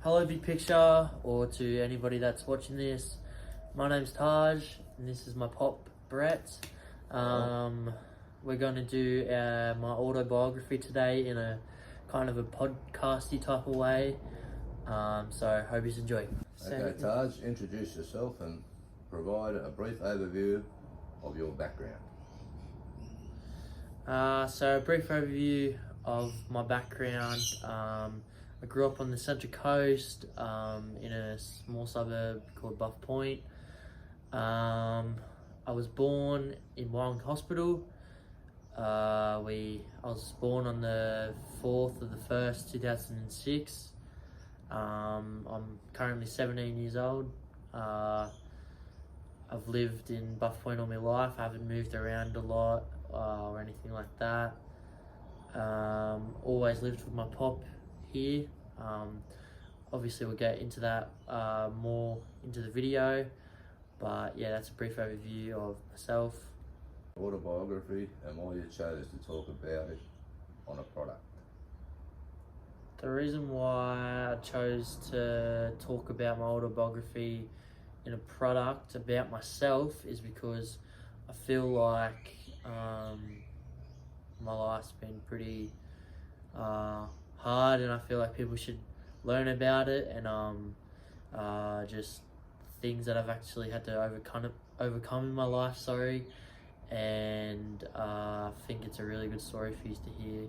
Hello Big Picture, or to anybody that's watching this. My name's Taj, and this is my pop Brett. We're going to do my autobiography today in a kind of a podcasty type of way. So hope you enjoy. Okay, Taj, introduce yourself and provide a brief overview of your background. So a brief overview of my background. I grew up on the Central Coast in a small suburb called Buff Point. I was born in Wyong Hospital. I was born on the 4th of the 1st, 2006. I'm currently 17 years old. I've lived in Buff Point all my life. I haven't moved around a lot or anything like that. Always lived with my pop here. Obviously we'll get into that more into the video, but yeah, that's a brief overview of myself. Autobiography and why you chose to talk about it on a product. The reason why I chose to talk about my autobiography in a product about myself is because I feel like my life's been pretty hard, and I feel like people should learn about it, and just things that I've actually had to overcome in my life, and I think it's a really good story for you to hear,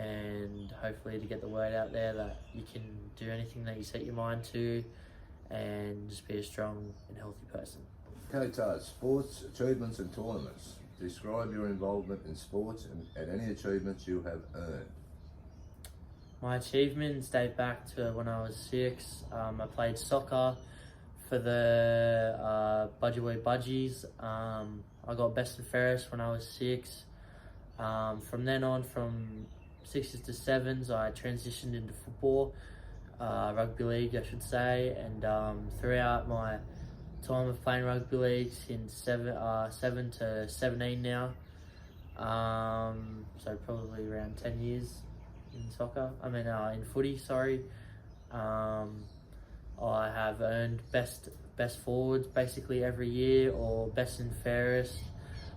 and hopefully to get the word out there that you can do anything that you set your mind to and just be a strong and healthy person. Okay, Taj, sports, achievements and tournaments. Describe your involvement in sports and any achievements you have earned. My achievements date back to when I was 6. I played soccer for the Budgewoi Budgies. I got best and fairest when I was 6. From then on, from 6s to 7s, I transitioned into football, rugby league I should say, and throughout my time of playing rugby league since 7 to 17 now, so probably around 10 years in soccer. In footy, sorry. I have earned best forwards basically every year, or best and fairest.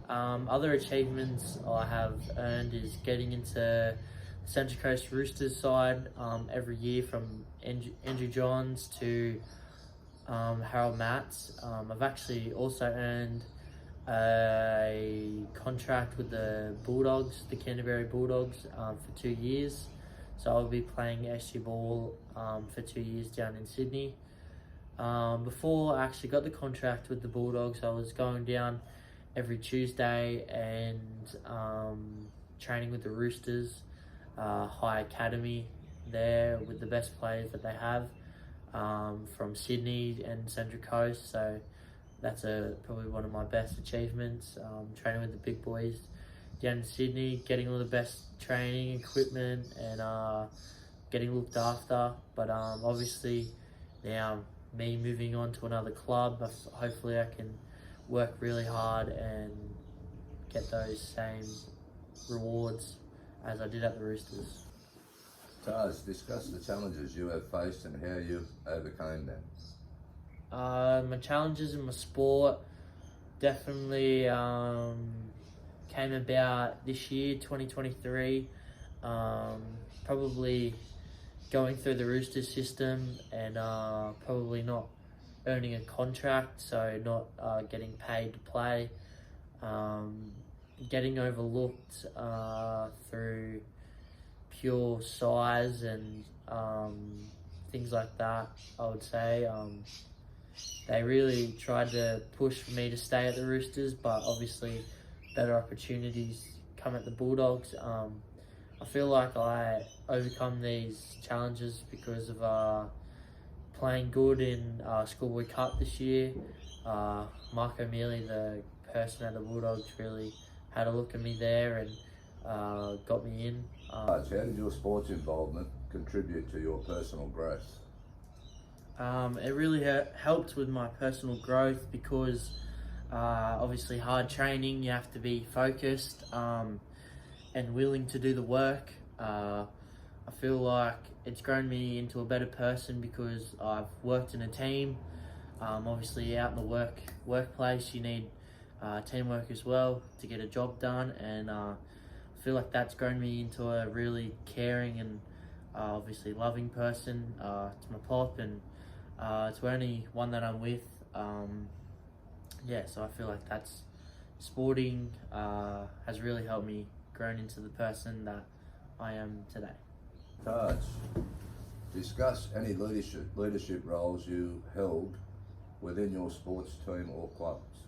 Other achievements I have earned is getting into Central Coast Roosters side every year, from Andrew Johns to Harold Matts. I've actually also earned a contract with the Bulldogs, the Canterbury Bulldogs, for 2 years. So I'll be playing SG Ball for 2 years down in Sydney. Before I actually got the contract with the Bulldogs, I was going down every Tuesday and training with the Roosters, High Academy there with the best players that they have from Sydney and Central Coast. So that's probably one of my best achievements, training with the big boys down in Sydney, getting all the best training equipment and getting looked after. But obviously now me moving on to another club, hopefully I can work really hard and get those same rewards as I did at the Roosters. Taj, discuss the challenges you have faced and how you overcame them. My challenges in my sport definitely came about this year, 2023. Probably going through the Roosters system and probably not earning a contract, so not getting paid to play, getting overlooked through pure size and things like that. I would say they really tried to push for me to stay at the Roosters, but obviously better opportunities come at the Bulldogs. I feel like I overcome these challenges because of playing good in Schoolboy Cup this year. Mark O'Mealy, the person at the Bulldogs, really had a look at me there and got me in. How did your sports involvement contribute to your personal growth? It really helped with my personal growth because obviously hard training, you have to be focused and willing to do the work. I feel like it's grown me into a better person because I've worked in a team. Obviously, out in the workplace, you need teamwork as well to get a job done, and I feel like that's grown me into a really caring and obviously loving person to my pop, and to anyone that I'm with. So I feel like that's sporting has really helped me grown into the person that I am today. Taj, discuss any leadership roles you held within your sports team or clubs.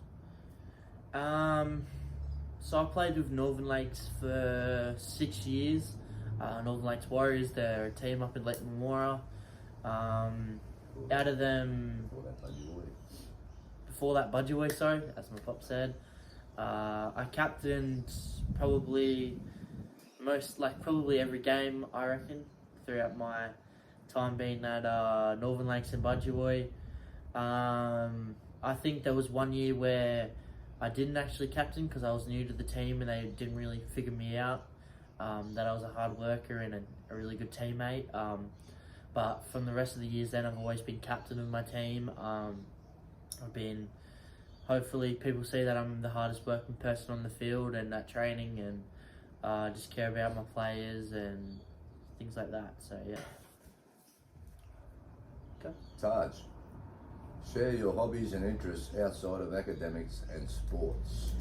So I played with Northern Lakes for 6 years. Northern Lakes Warriors, they're a team up in Lake Memorial. Out of them, before that Budgewoi, sorry, as my pop said, I captained probably every game, I reckon, throughout my time being at Northern Lakes and Budgewoi. I think there was 1 year where I didn't actually captain because I was new to the team and they didn't really figure me out, that I was a hard worker and a really good teammate. But from the rest of the years then, I've always been captain of my team. I've been, hopefully people see that I'm the hardest working person on the field and at training, and just care about my players and things like that. So yeah. Okay. Taj, share your hobbies and interests outside of academics and sports.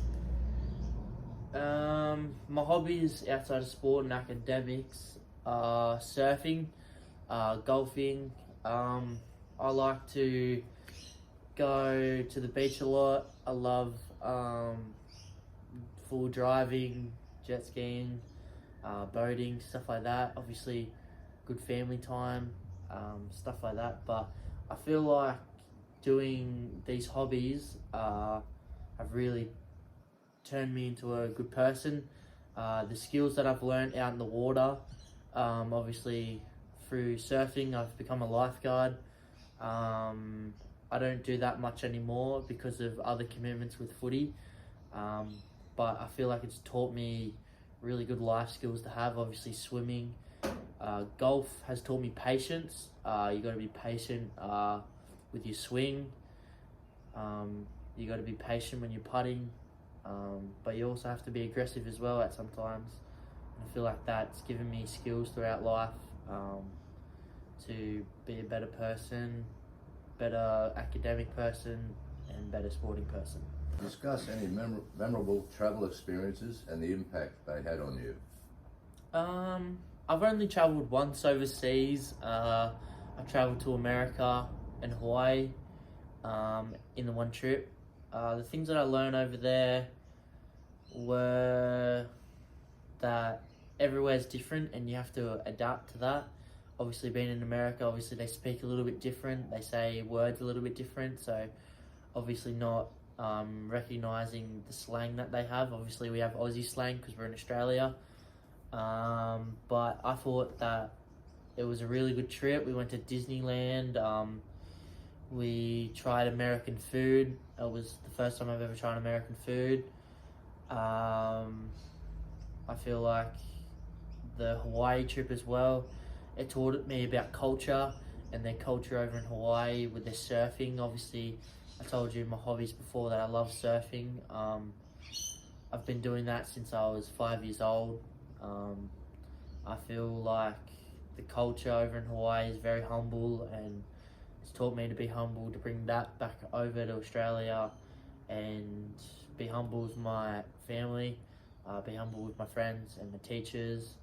My hobbies outside of sport and academics are surfing, golfing. I like to go to the beach a lot. I love full driving, jet skiing, boating, stuff like that. Obviously, good family time, stuff like that. But I feel like doing these hobbies have really turned me into a good person. The skills that I've learned out in the water, obviously through surfing, I've become a lifeguard. I don't do that much anymore because of other commitments with footy, but I feel like it's taught me really good life skills to have. Obviously swimming, golf has taught me patience. You got to be patient with your swing. You got to be patient when you're putting, but you also have to be aggressive as well at some times. And I feel like that's given me skills throughout life to be a better person, better academic person, and better sporting person. Discuss any memorable travel experiences and the impact they had on you. I've only travelled once overseas. I travelled to America and Hawaii in the one trip. The things that I learned over there were that everywhere's different and you have to adapt to that. Obviously being in America, obviously they speak a little bit different, they say words a little bit different, so obviously not recognising the slang that they have. Obviously we have Aussie slang because we're in Australia, but I thought that it was a really good trip. We went to Disneyland, we tried American food. It was the first time I've ever tried American food. I feel like the Hawaii trip as well, it taught me about culture and their culture over in Hawaii with their surfing. Obviously, I told you my hobbies before that I love surfing. I've been doing that since I was 5 years old. I feel like the culture over in Hawaii is very humble, and it's taught me to be humble, to bring that back over to Australia and be humble with my family, be humble with my friends and my teachers,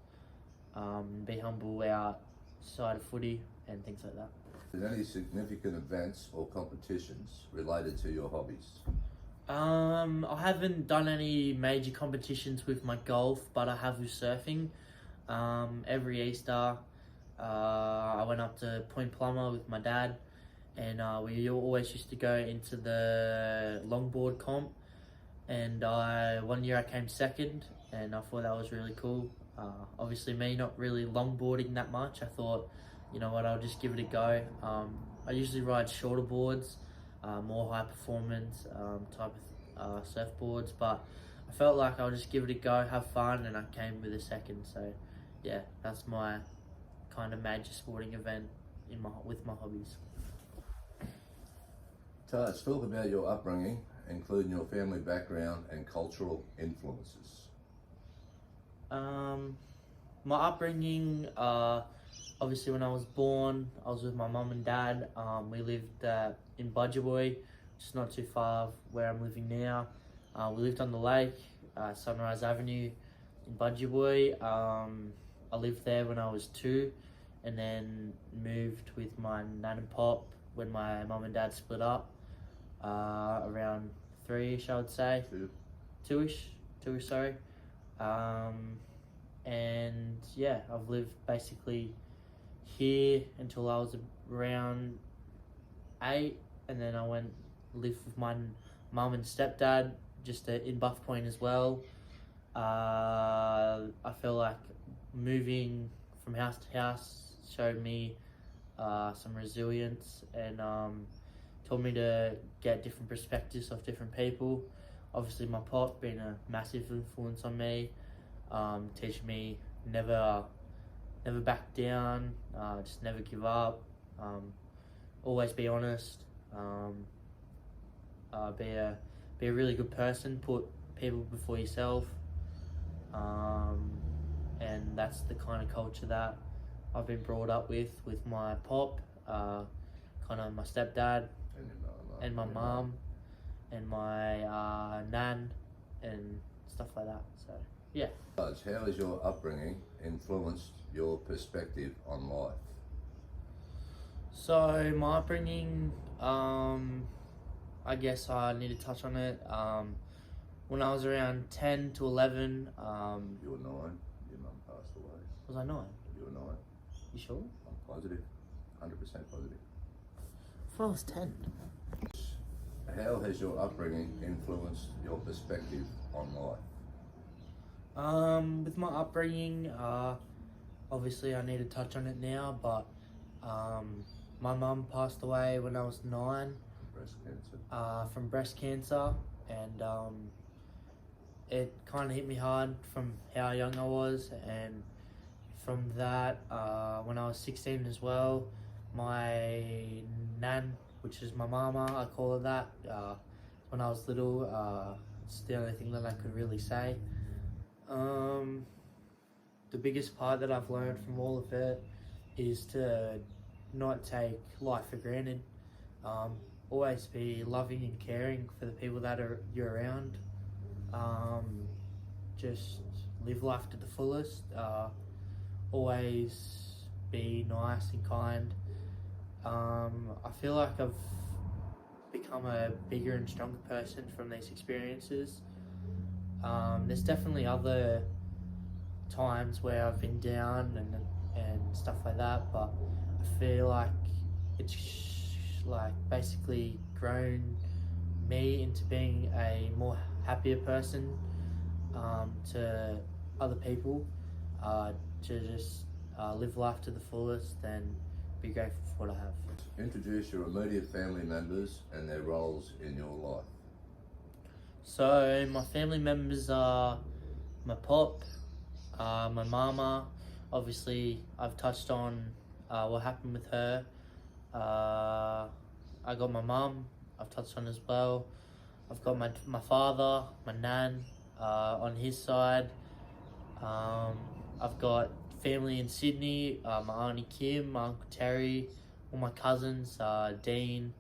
be humble outside of footy and things like that. Did any significant events or competitions related to your hobbies? I haven't done any major competitions with my golf, but I have with surfing. Every Easter, I went up to Point Plummer with my dad, and we always used to go into the longboard comp, and 1 year I came second, and I thought that was really cool. Obviously me not really longboarding that much, I thought, you know what, I'll just give it a go. I usually ride shorter boards, more high performance type of surfboards, but I felt like I'll just give it a go, have fun, and I came with a second. So yeah, that's my kind of major sporting event with my hobbies. Taj, talk about your upbringing, including your family background and cultural influences. My upbringing, obviously when I was born, I was with my mum and dad. We lived in Budgewoi, which is not too far where I'm living now. We lived on the lake, Sunrise Avenue in Budgewoi. I lived there when I was 2, and then moved with my nan and pop when my mum and dad split up, around 3-ish, I would say. 2-ish, sorry. And yeah, I've lived basically here until I was around 8, and then I went live with my mum and stepdad just in Buff Point as well. I feel like moving from house to house showed me some resilience and taught me to get different perspectives of different people. Obviously my pop being a massive influence on me, teaching me never back down, just never give up, always be honest, be a really good person, put people before yourself, and that's the kind of culture that I've been brought up with my pop, kind of my stepdad, and my mum, and my nan, and stuff like that. So yeah. Taj, how has your upbringing influenced your perspective on life? So my upbringing, I guess I need to touch on it. When I was around 10 to 11, You were 9, your mum passed away. was I 9? You were 9. You sure? I'm positive, 100% positive. I thought I was 10. How has your upbringing influenced your perspective on life? With my upbringing, obviously I need to touch on it now, but my mum passed away when I was 9 Breast cancer. from breast cancer, and it kind of hit me hard from how young I was, and from that, when I was 16 as well, my nan, which is my mama, I call her that, when I was little, it's the only thing that I could really say. The biggest part that I've learned from all of it is to not take life for granted. Always be loving and caring for the people that you're around. Just live life to the fullest. Always be nice and kind. I feel like I've become a bigger and stronger person from these experiences. There's definitely other times where I've been down and stuff like that, but I feel like it's like basically grown me into being a more happier person, to other people, to just live life to the fullest and be grateful for what I have. Introduce your immediate family members and their roles in your life. So my family members are my pop, my mama. Obviously, I've touched on what happened with her. I got my mum, I've touched on as well. I've got my father, my nan, on his side. I've got family in Sydney, my auntie Kim, my uncle Terry, all my cousins, Dean,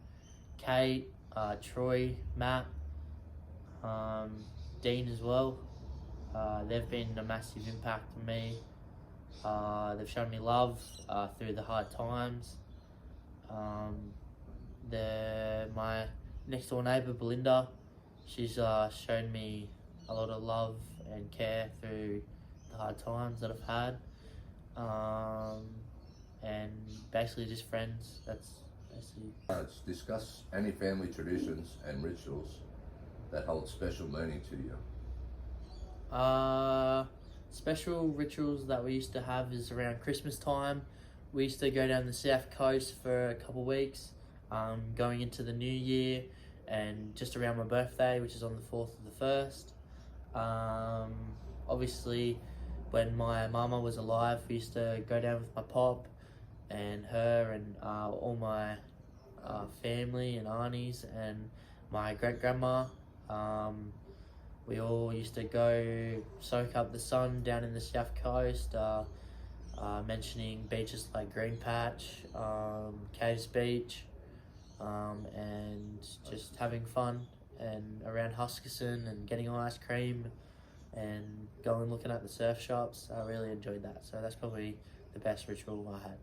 Kate, Troy, Matt, Dean as well. They've been a massive impact on me. They've shown me love through the hard times. My next door neighbour Belinda, she's shown me a lot of love and care through the hard times that I've had. And basically just friends. That's basically. Let's discuss any family traditions and rituals that hold special meaning to you. Special rituals that we used to have is around Christmas time. We used to go down the south coast for a couple of weeks, going into the new year, and just around my birthday, which is on the 4th of the 1st. Obviously, when my mama was alive, we used to go down with my pop and her and all my family and aunties and my great grandma. We all used to go soak up the sun down in the south coast, mentioning beaches like Green Patch, Caves Beach, and just having fun and around Huskisson and getting ice cream and going looking at the surf shops. I really enjoyed that. So that's probably the best ritual I had.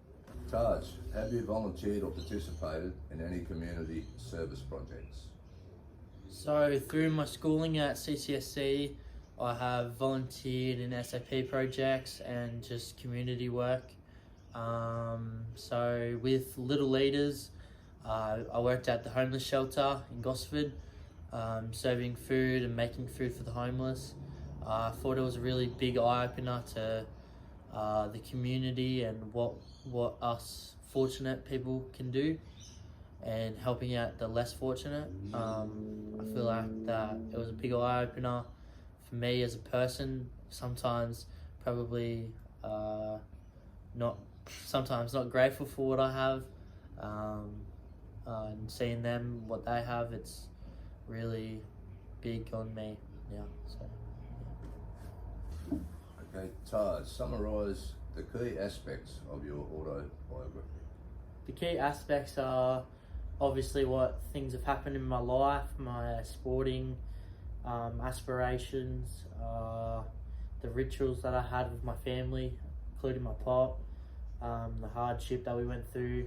Taj, have you volunteered or participated in any community service projects? So through my schooling at CCSC, I have volunteered in SAP projects and just community work. So with Little Leaders, I worked at the homeless shelter in Gosford, serving food and making food for the homeless. I thought it was a really big eye-opener to the community and what us fortunate people can do, and helping out the less fortunate. I feel like that it was a big eye-opener for me as a person. Sometimes probably not grateful for what I have, and seeing them what they have, it's really big on me now. So Okay, Taj, summarise the key aspects of your autobiography. the key aspects are obviously what things have happened in my life, my sporting aspirations, the rituals that I had with my family, including my pop, the hardship that we went through.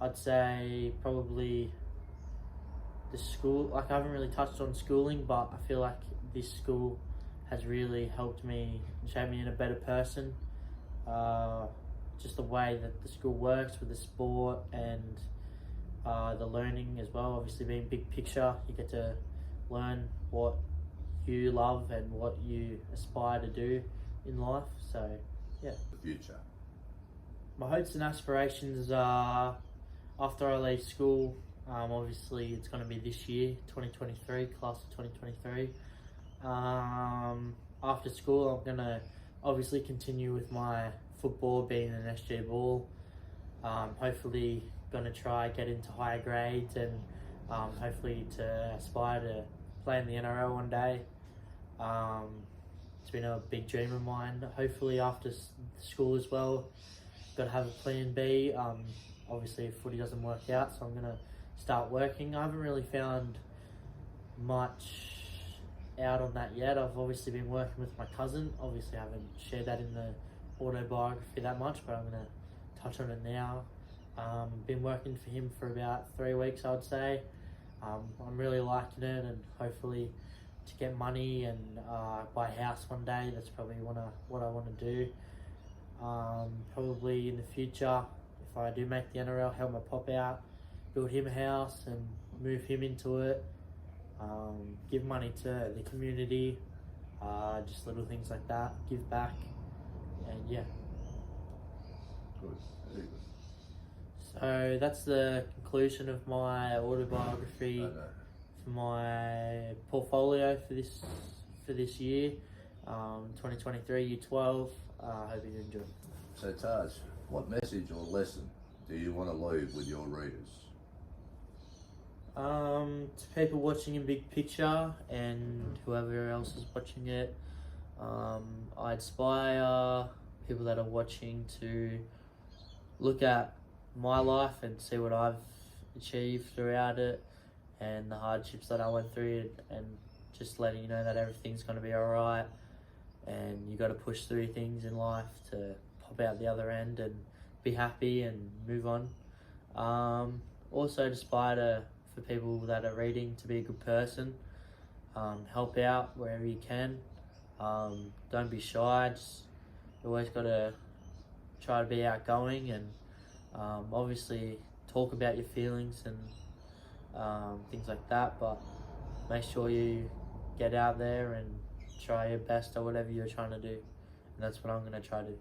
I'd say probably the school. Like, I haven't really touched on schooling, but I feel like this school has really helped me and shaped me in a better person. Just the way that the school works with the sport and the learning as well. Obviously, being big picture, you get to learn what you love and what you aspire to do in life. So, yeah. The future. My hopes and aspirations are, after I leave school, obviously it's going to be this year, 2023, class of 2023. After school, I'm going to obviously continue with my football, being an SG ball. Hopefully going to try get into higher grades and hopefully to aspire to play in the NRL one day. It's been a big dream of mine. Hopefully after school as well, got to have a plan B. Obviously if footy doesn't work out, so I'm going to start working. I haven't really found much out on that yet. I've obviously been working with my cousin. Obviously I haven't shared that in the autobiography that much, but I'm going to touch on it now. Been working for him for about 3 weeks, I would say. I'm really liking it, and hopefully to get money and buy a house one day. That's probably what I want to do. Probably in the future, if I do make the NRL, help my pop out, build him a house and move him into it. Give money to the community, just little things like that, give back, and yeah. Good, very good. So that's the conclusion of my autobiography for my portfolio for this year, 2023 Year 12. I hope you enjoy. So Taj, what message or lesson do you want to leave with your readers? To people watching in big picture and whoever else is watching it, I inspire people that are watching to look at my life and see what I've achieved throughout it and the hardships that I went through, and just letting you know that everything's going to be alright, and you got to push through things in life to pop out the other end and be happy and move on. Also aspire for people that are reading to be a good person, help out wherever you can, don't be shy, you always got to try to be outgoing, and obviously talk about your feelings and things like that, but make sure you get out there and try your best at whatever you're trying to do, and that's what I'm going to try to do.